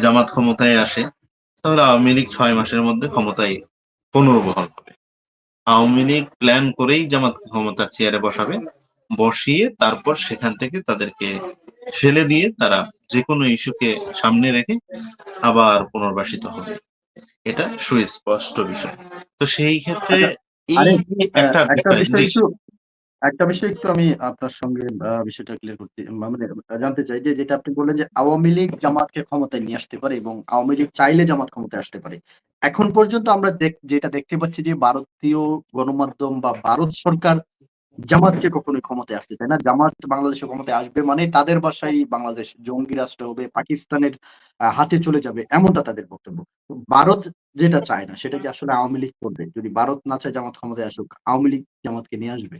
জামাত ক্ষমতায় আসে, তাহলে আওয়ামী লীগ 6 মাসের মধ্যে ক্ষমতায় পুনর্বহাল হবে। আওয়ামী লীগ প্ল্যান করেই জামাত ক্ষমতার চেয়ারে বসাবে, বসিয়ে তারপর সেখান থেকে তাদেরকে ফেলে দিয়ে তারা যে কোনো ইস্যুকে সামনে রেখে আবার পুনর্বাসিত হবে। এটা সুস্পষ্ট বিষয়। তো সেই ক্ষেত্রে আচ্ছা, এই আরে যে একটা একটা বিষয়, বিষয় জি। একটু আমি আপনার সঙ্গে বিষয়টা ক্লিয়ার করতে মানে জানতে চাই যে যেটা আপনি বললেন যে আওয়ামী লীগ জামাতকে ক্ষমতায় নিয়ে আসতে পারে এবং আওয়ামী লীগ চাইলে জামাত ক্ষমতায় আসতে পারে। এখন পর্যন্ত আমরা যেটা দেখতে পাচ্ছি যে ভারতীয় গণমাধ্যম বা ভারত সরকার জামাতকে কখনোই ক্ষমতায় আসতে চায় না। জামাত বাংলাদেশে ক্ষমতায় আসবে মানে তাদের বাসায় বাংলাদেশ জঙ্গি রাষ্ট্র হবে, পাকিস্তানের হাতে চলে যাবে এমনটা তাদের বক্তব্য। তো ভারত যেটা চায় না সেটা কি আসলে আওয়ামী লীগ করবে? যদি ভারত না চায় জামাত ক্ষমতায় আসুক, আওয়ামী লীগ জামাতকে নিয়ে আসবে?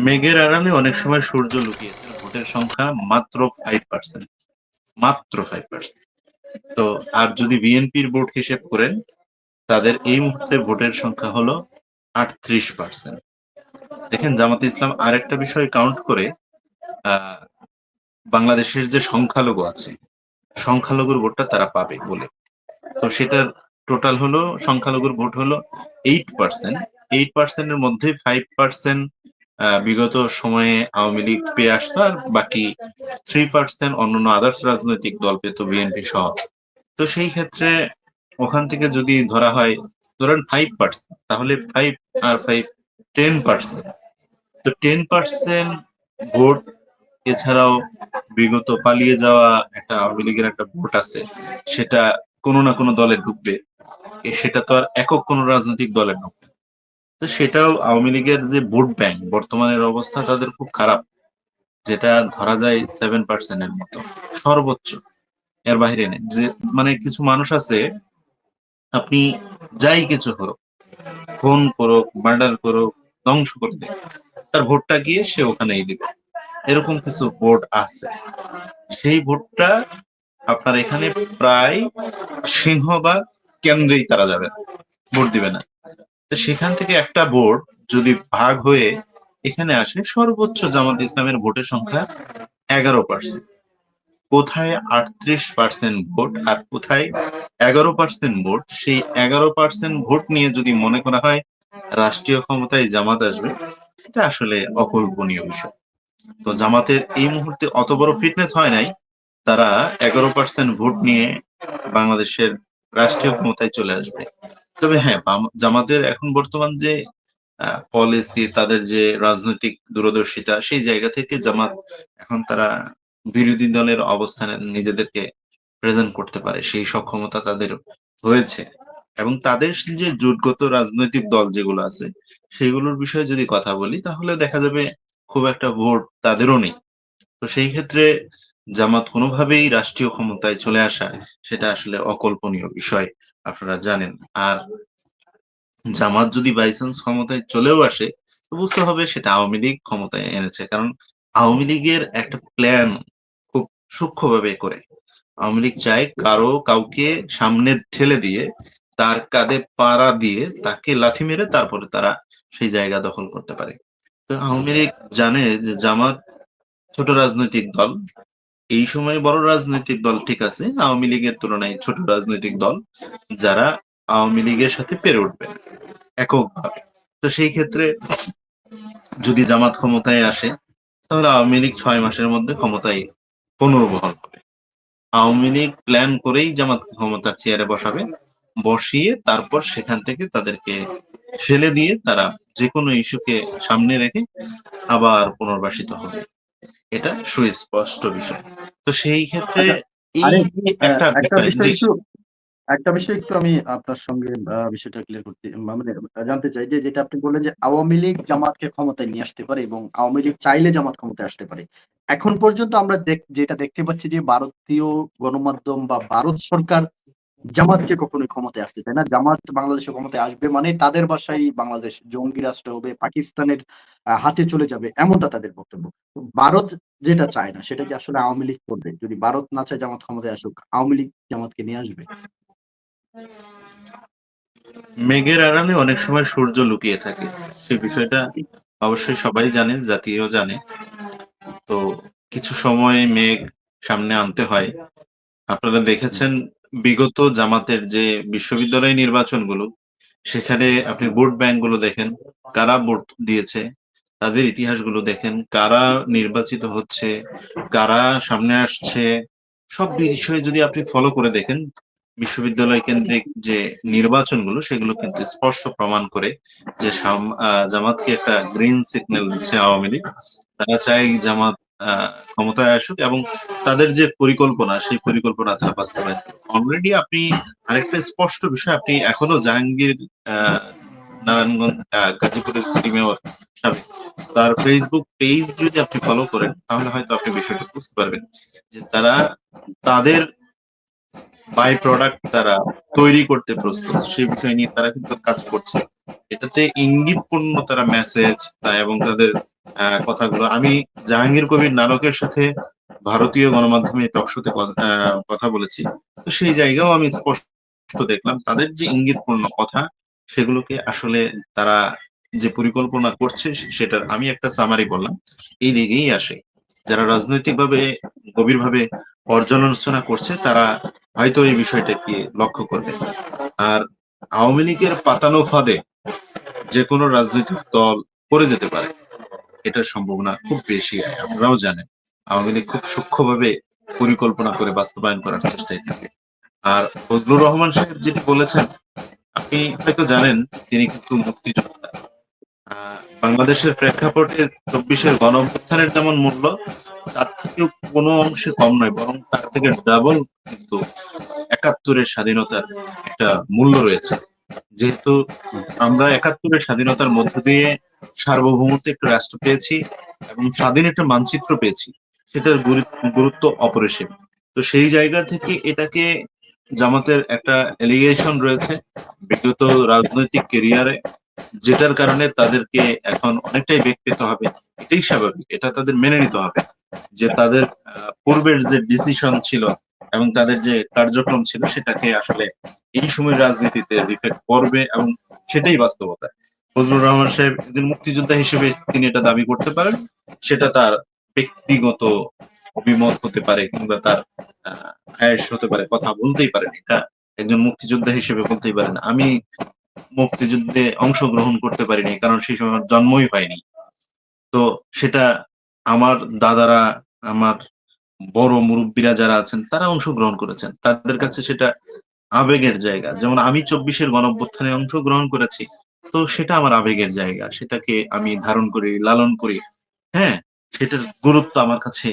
মেঘের আড়ালে অনেক সময় সূর্য লুকিয়ে থাকে। ভোটের সংখ্যা মাত্র 5%, মাত্র 5%। তো আর যদি বিএনপির ভোট হিসেব করেন, তাদের এই মুহূর্তে ভোটের সংখ্যা হলো 38%। দেখেন, জামাতে ইসলাম আরেকটা বিষয় কাউন্ট করে, আহ বাংলাদেশের যে সংখ্যালঘু আছে, সংখ্যালঘুর ভোটটা তারা পাবে বলে। তো সেটার টোটাল হলো, সংখ্যালঘুর ভোট হলো 8%। 8%-এর মধ্যে 5% বিগত সময়ে আওয়ামী লীগ পেয়ে আসতো, আর বাকি 3% অন্যান্য আদার্স রাজনৈতিক দল পেত, বিএনপি সহ। তো সেই ক্ষেত্রে ওখান থেকে যদি ধরা হয়, ধরেন 5%, তাহলে 5 আর 5 10%। তো 10% ভোট, এছাড়াও বিগত পালিয়ে যাওয়া একটা আওয়ামী লীগের একটা ভোট আছে, সেটা কোনো না কোনো দলে ঢুকবে। সেটা তো আর একক কোনো রাজনৈতিক দলের নয়। তো সেটাও আওয়ামী লীগের যে ভোট ব্যাংক, বর্তমানের অবস্থা তাদের খুব খারাপ, যেটা ধরা যায় 7%-এর মতো সর্বোচ্চ, এর বাইরে নেই। যে মানে কিছু মানুষ আছে, আপনি যাই কিছু হোক, খুন করুক, মার্ডার করুক, ধ্বংস করে দেয়, তার ভোটটা গিয়ে সে ওখানেই দিবে। এরকম কিছু ভোট আছে। সেই ভোটটা আপনার এখানে প্রায় সিংহভাগ কেন্দ্রেই তারা যাবে, ভোট দিবে না। তো সেখান থেকে একটা ভোট যদি ভাগ হয়ে এখানে আসে, সর্বোচ্চ জামাত ইসলামের ভোটের সংখ্যা 11%। কোথায় 38% ভোট আর কোথায় 11% ভোট, সেই 11% ভোট নিয়ে যদি মনে করা হয় রাষ্ট্রীয় ক্ষমতায় জামাত আসবে, সেটা আসলে অকল্পনীয় বিষয়। তো জামাতের এই মুহূর্তে অত বড় ফিটনেস হয় নাই, তারা 11% ভোট নিয়ে বাংলাদেশের রাষ্ট্রীয় ক্ষমতায় চলে আসবে। তবে হ্যাঁ, জামাতের এখন বর্তমান যে পলিসি, তাদের যে রাজনৈতিক দূরদর্শিতা, সেই জায়গা থেকে জামাত এখন তারা বিরোধী দলের অবস্থানে নিজেদেরকে প্রেজেন্ট করতে পারে, সেই সক্ষমতা তাদের হয়েছে। এবং তাদের যে জোটগত রাজনৈতিক দল যেগুলো আছে, সেগুলোর বিষয়ে যদি কথা বলি, তাহলে দেখা যাবে খুব একটা ভোট তাদেরও নেই। তো সেই ক্ষেত্রে জামাত কোনোভাবেই রাষ্ট্রীয় ক্ষমতায় চলে আসা, সেটা আসলে অকল্পনীয় বিষয়, আপনারা জানেন। আর জামাত যদি বাই চান্স ক্ষমতায় চলেও আসে, তো বুঝতে হবে সেটা আওয়ামী লীগ ক্ষমতায় এনেছে। কারণ আওয়ামী লীগের একটা প্ল্যান খুব সূক্ষ্মভাবে করে। আওয়ামী লীগ চায় কাউকে সামনে ঠেলে দিয়ে, তার কাঁধে পাড়া দিয়ে, তাকে লাথি মেরে তারপরে তারা সেই জায়গা দখল করতে পারে। তো আওয়ামী লীগ জানে যে জামাত ছোট রাজনৈতিক দল, এই সময় বড় রাজনৈতিক দল ঠিক আছে, আওয়ামী লীগের তুলনায় ছোট রাজনৈতিক দল, যারা আওয়ামী লীগের সাথে পেরে উঠবে না এককভাবে। তো সেই ক্ষেত্রে যদি জামাত ক্ষমতায় আসে, তাহলে আওয়ামী লীগ 6 মাসের মধ্যে ক্ষমতায় পুনর্বহাল হবে। আওয়ামী লীগ প্ল্যান করেই জামাত ক্ষমতার চেয়ারে বসাবে, বসিয়ে তারপর সেখান থেকে তাদেরকে ফেলে দিয়ে তারা যে কোনো ইস্যুকে সামনে রেখে আবার পুনর্বাসিত হবে। এটা সুস্পষ্ট বিষয়। তো সেই ক্ষেত্রে আচ্ছা, এই আরে যে একটা বিষয়, জি। একটা বিষয় একটু আমি আপনার সঙ্গে বিষয়টা ক্লিয়ার করতে মানে জানতে চাই যে যেটা আপনি বললেন যে আওয়ামী লীগ জামাতকে ক্ষমতায় নিয়ে আসতে পারে এবং আওয়ামী লীগ চাইলে জামাত ক্ষমতায় আসতে পারে। এখন পর্যন্ত আমরা যেটা দেখতে পাচ্ছি যে ভারতীয় গণমাধ্যম বা ভারত সরকার জামাতকে কখনোই ক্ষমতায় আসতে চায় না। জামাত বাংলাদেশে ক্ষমতায় আসবে মানে তাদের বাসায় বাংলাদেশ জঙ্গি রাষ্ট্র হবে, পাকিস্তানের হাতে চলে যাবে এমনটা তাদের বক্তব্য। তো ভারত যেটা চায় না সেটা কি আসলে আওয়ামী লীগ করবে? যদি ভারত না চায় জামাত ক্ষমতায় আসুক, আওয়ামী লীগ জামাতকে নিয়ে আসবে? মেঘের আড়ালে অনেক সময় সূর্য লুকিয়ে থাকে, সে বিষয়টা অবশ্যই সবাই জানে, জাতিও জানে। তো কিছু সময় মেঘ সামনে আনতে হয়। আপনারা দেখেছেন বিগত জামাতের যে বিশ্ববিদ্যালয় নির্বাচনগুলো, সেখানে আপনি ভোট ব্যাংক গুলো দেখেন, কারা ভোট দিয়েছে, তাদের ইতিহাসগুলো দেখেন, কারা নির্বাচিত হচ্ছে, কারা সামনে আসছে, সব বিষয়ে যদি আপনি ফলো করে দেখেন, বিশ্ববিদ্যালয় কেন্দ্রিক যে নির্বাচনগুলো সেগুলো কিন্তু স্পষ্ট প্রমাণ করে যে জামাতকে একটা গ্রিন সিগন্যাল দিচ্ছে আওয়ামী লীগ। তারা চায় জামাত ক্ষমতায় আসুক এবং তাদের যে পরিকল্পনা সেই পরিকল্পনা তারা বাস্তবায়ন করবে। অলরেডি আপনি আরেকটা স্পষ্ট বিষয়, আপনি এখনো জাহাঙ্গীর নারায়ণগঞ্জ গাজীপুরের সিটি মেয়র সাবেক, তার ফেসবুক পেজ যদি আপনি ফলো করেন তাহলে হয়তো আপনি বিষয়টা বুঝতে পারবেন যে তারা তাদের বাই প্রোডাক্ট তারা তৈরি করতে প্রস্তুত, সেই বিষয় নিয়ে তারা কিন্তু কাজ করছে। এটাতে ইঙ্গিতপূর্ণ তারা মেসেজ এবং তাদের কথাগুলো, আমি জাহাঙ্গীর কবির নানকের সাথে ভারতীয় গণমাধ্যমে টকশোতে কথা বলেছি, তো সেই জায়গাও আমি স্পষ্ট দেখলাম তাদের যে ইঙ্গিতপূর্ণ কথা, সেগুলোকে আসলে তারা যে পরিকল্পনা করছে সেটার আমি একটা সামারি বললাম, এই দিকেই আসে। যারা রাজনৈতিকভাবে গভীরভাবে পর্যালোচনা করছে তারা হয়তো এই বিষয়টাকে লক্ষ্য করবে। আর আওয়ামী লীগের পাতানো ফাঁদে যে কোনো রাজনৈতিক দল পড়ে যেতে পারে, এটার সম্ভাবনা খুব বেশি। আপনারাও জানেন আওয়ামী লীগ খুব সূক্ষ্মভাবে পরিকল্পনা করে বাস্তবায়ন করার চেষ্টায় থাকে। আর ফজলুর রহমান সাহেব যেটি বলেছেন, আপনি হয়তো জানেন তিনি কিন্তু মুক্তিযোদ্ধা। বাংলাদেশের প্রেক্ষাপটে 24-এর গণঅভ্যুত্থানের যেমন মূল্য, তার থেকেও কোনো অংশে কম নয়, বরং তার থেকে ডাবল কিন্তু 71-এর স্বাধীনতার একটা মূল্য রয়েছে। যেহেতু আমরা 71-এর স্বাধীনতার মধ্য দিয়ে সার্বভৌমত্ব একটা রাষ্ট্র পেয়েছি এবং স্বাধীন একটা মানচিত্র পেয়েছি, সেটার গুরুত্ব অপরিসীম। তো সেই জায়গা থেকে এটাকে জামাতের একটা এলিগেশন রয়েছে বিগত রাজনৈতিক কেরিয়ারে, যেটার কারণে তাদেরকে এখন অনেকটাই বেগ পেতে হবে। এটাই স্বাভাবিক, এটা তাদের মেনে নিতে হবে যে তাদের পূর্বের যে ডিসিশন ছিল এবং তাদের যে কার্যক্রম ছিল সেটাকে আসলে এই সময়ের রাজনীতিতে রিফ্লেক্ট করবে, এবং সেটাই বাস্তবতা। ফজলুর রহমান সাহেব একজন মুক্তিযোদ্ধা হিসেবে তিনি এটা দাবি করতে পারেন, সেটা তার ব্যক্তিগত অভিমত হতে পারে কিংবা তার আয়েস হতে পারে, কথা বলতেই পারেন, এটা একজন মুক্তিযোদ্ধা হিসেবে বলতেই পারেন। আমি মুক্তিযুদ্ধে অংশগ্রহণ করতে পারিনি কারণ সেই সময় আমার জন্মই হয়নি। তো সেটা আমার দাদারা, আমার বড় মুরব্বীরা যারা আছেন তারা অংশগ্রহণ করেছেন, তাদের কাছে সেটা আবেগের জায়গা। যেমন আমি 24-এর গণঅভ্যুত্থানে অংশগ্রহণ করেছি, তো সেটা আমার আবেগের জায়গা, সেটাকে আমি ধারণ করি, লালন করি। হ্যাঁ, সেটার গুরুত্ব আমার কাছে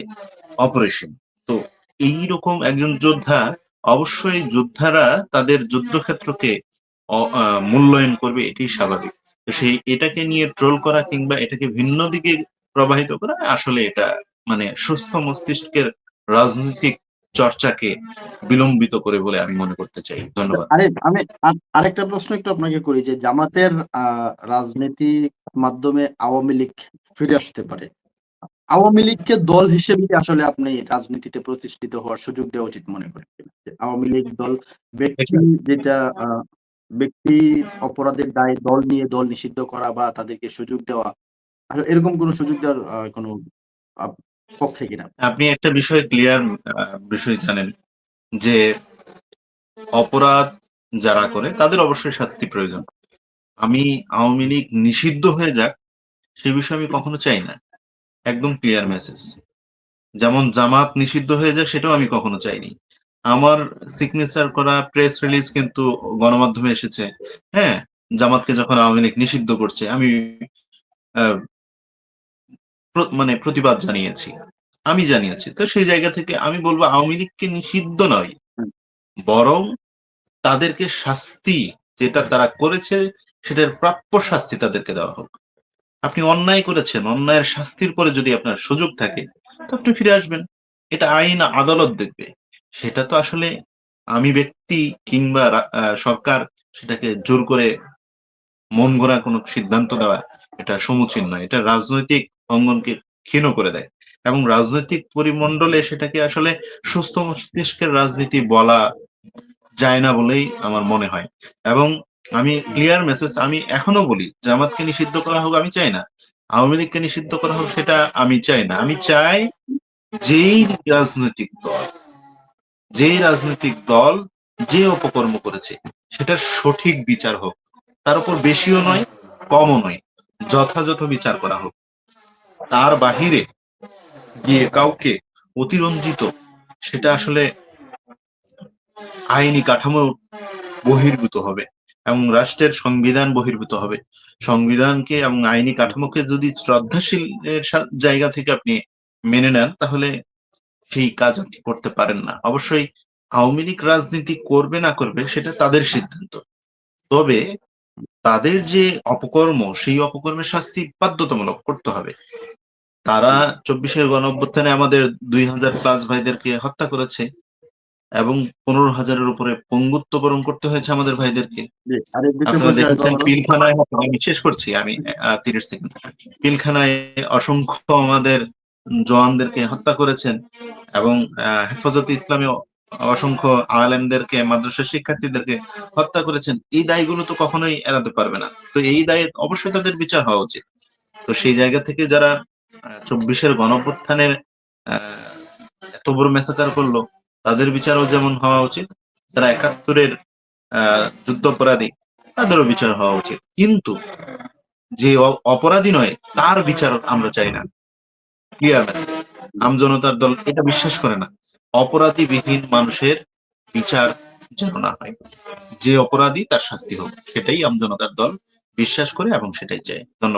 অপরিসীম। তো এইরকম একজন যোদ্ধা, অবশ্যই যোদ্ধারা তাদের যুদ্ধক্ষেত্রকে মূল্যায়ন করবে, এটাই স্বাভাবিক। তো সেই এটাকে নিয়ে ট্রোল করা কিংবা এটাকে ভিন্ন দিকে প্রবাহিত করা, আসলে এটা মানে সুস্থ মস্তিষ্কের রাজনৈতিক চর্চাকে বিলম্বিত করে বলে আমি মনে করতে চাই। ধন্যবাদ। আরে আমি আরেকটা প্রশ্ন একটু আপনাকে করি যে জামাতের রাজনীতির মাধ্যমে আওয়ামী লীগ ফিরে আসতে পারে। আওয়ামী লীগকে দল হিসেবে আসলে আপনি রাজনীতিতে প্রতিষ্ঠিত হওয়ার সুযোগ দেওয়া উচিত মনে করেন কিনা? যে আওয়ামী লীগ দল ব্যক্তি যেটা ব্যক্তির অপরাধের দায়ে দল নিয়ে দল নিষিদ্ধ করা বা তাদেরকে সুযোগ দেওয়া, আসলে এরকম কোন সুযোগ দেওয়ার কোনো আপ পক্ষে কিনা? আপনি একটা বিষয় ক্লিয়ার বিষয় জানেন যে অপরাধ যারা করে তাদের অবশ্যই শাস্তি প্রয়োজন। আমি আওয়ামী লীগ নিষিদ্ধ হয়ে যাক সে বিষয়ে আমি কখনো চাই না, একদম ক্লিয়ার মেসেজ। যেমন জামাত নিষিদ্ধ হয়ে যাক সেটাও আমি কখনো চাইনি। আমার সিগনেচার করা প্রেস রিলিজ কিন্তু গণমাধ্যমে এসেছে। হ্যাঁ, জামাতকে যখন আওয়ামী লীগ নিষিদ্ধ করছে আমি আহ, মানে প্রতিবাদ জানিয়েছি, আমি জানিয়েছি। তো সেই জায়গা থেকে আমি বলবো আওয়ামী লীগকে নিষিদ্ধ নয়, হুম, বরং তাদেরকে শাস্তি, যেটা তারা করেছে সেটার প্রাপ্য শাস্তি তাদেরকে দেওয়া হোক। আপনি অন্যায় করেছেন, অন্যায়ের শাস্তির পরে যদি আপনার সুযোগ থাকে তো আপনি ফিরে আসবেন, এটা আইন আদালত দেখবে। সেটা তো আসলে আমি ব্যক্তি কিংবা সরকার সেটাকে জোর করে মন গড়া কোনো সিদ্ধান্ত দেওয়া এটা সমুচীন নয়, এটা রাজনৈতিক অঙ্গনকে ক্ষীণ করে দেয় এবং রাজনৈতিক পরিমণ্ডলে সেটাকে আসলে সুস্থ মস্তিষ্কের রাজনীতি বলা যায় না বলেই আমার মনে হয়। এবং আমি ক্লিয়ার মেসেজ আমি এখনো বলি, জামাতকে নিষিদ্ধ করা হোক আমি চাই না, আওয়ামী লীগকে নিষিদ্ধ করা হোক সেটা আমি চাই না। আমি চাই যেই রাজনৈতিক দল যে অপকর্ম করেছে সেটার সঠিক বিচার হোক, তার উপর বেশিও নয় কমও নয়, যথাযথ বিচার করা হোক। তার বাহিরে গিয়ে কাউকে অতিরঞ্জিত, সেটা আসলে আইনি কাঠামো বহির্ভূত হবে এবং রাষ্ট্রের সংবিধান বহির্ভূত হবে। সংবিধানকে এবং আইনি কাঠামোকে যদি শ্রদ্ধাশীল জায়গা থেকে আপনি মেনে নেন, তাহলে সেই কাজ আপনি করতে পারেন না। অবশ্যই আওয়ামী লীগ রাজনীতি করবে না করবে সেটা তাদের সিদ্ধান্ত, তবে তাদের যে অপকর্ম, সেই অপকর্মের শাস্তি বাধ্যতামূলক করতে হবে। তারা 24-এর গণঅভ্যুত্থানে আমাদের 2000+ ভাইদেরকে হত্যা করেছে এবং 15,000-এর উপরে পঙ্গুত্ব বরণ করতে হয়েছে আমাদের ভাইদেরকে। জি, আর এই বিষয় আপনারা পর্যায়ে দেখেছেন হলো পিলখানায়, আমি শেষ করছি, আমি 30 সেকেন্ড। পিলখানায় অসংখ্য আমাদের জওয়ানদেরকে হত্যা করেছেন এবং হেফাজতে ইসলামী অসংখ্য আলেমদেরকে, মাদ্রাসা শিক্ষার্থীদেরকে হত্যা করেছেন। এই দায়গুলো তো কখনোই এড়াতে পারবে না। তো এই দায়ে অবশ্যই তাদের বিচার হওয়া উচিত। তো সেই জায়গা থেকে যারা 24-এর গণঅভ্যুত্থানের এত বড় মেসাকার করলো, তাদের বিচারও যেমন হওয়া উচিত, যারা 71-এর যুদ্ধাপরাধী তাদেরও বিচার হওয়া উচিত। কিন্তু যে অপরাধী নয় তার বিচার আমরা চাই না। Clear message. আমজনতার দল এটা বিশ্বাস করে না, অপরাধীবিহীন মানুষের বিচার যেন না হয়, যে অপরাধী তার শাস্তি হোক, সেটাই আমজনতার দল বিশ্বাস করে এবং সেটাই চায়। ধন্যবাদ।